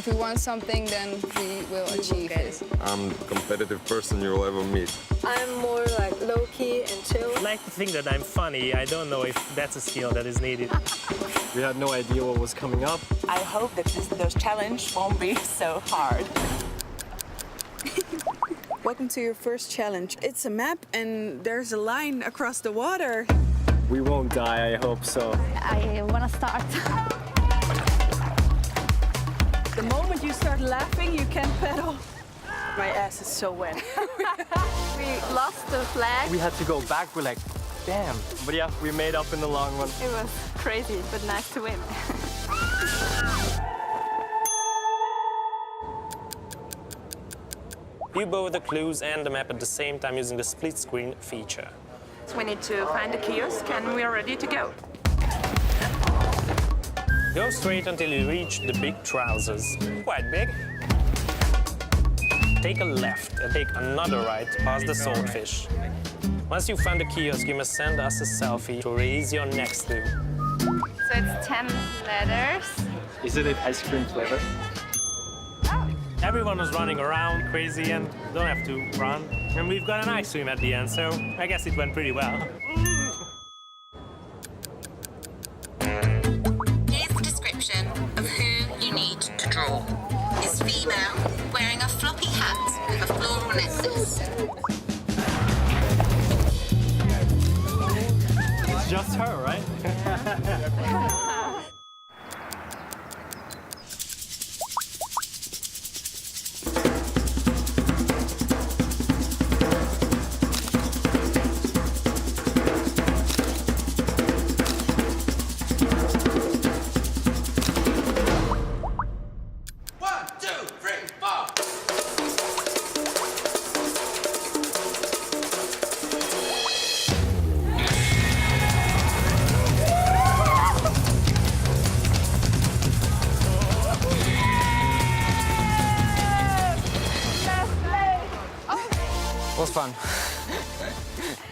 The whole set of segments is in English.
we want something, then we will achieve it. I'm the competitive person you'll ever meet. I'm more like low-key and chill. I like to think that I'm funny. I don't know if that's a skill that is needed. We had no idea what was coming up. I hope that this challenge won't be so hard. Welcome to your first challenge. It's a map and there's a line across the water. We won't die, I hope so. I want to start. The moment you start laughing, you can't pedal. My ass is so wet. We lost the flag. We had to go back, we're like, damn. But yeah, we made up in the long run. It was crazy, but nice to win. View both the clues and the map at the same time using the split screen feature. We need to find the kiosk and we are ready to go. Go straight until you reach the big trousers. Quite big. Take a left and take another right past the swordfish. Once you find the kiosk, you must send us a selfie to raise your next clue. So it's 10 letters. Is it an ice cream flavor? Everyone was running around crazy and don't have to run. And we've got an ice cream at the end, so I guess it went pretty well. Here's the description of who you need to draw. Is female, wearing a floppy hat with a floral necklace. It's just her, right? It was fun.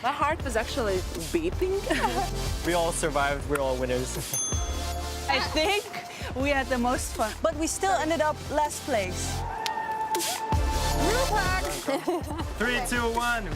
My heart was actually beating. We all survived, we're all winners. I think we had the most fun, but we still ended up last place. 3, 2, 1.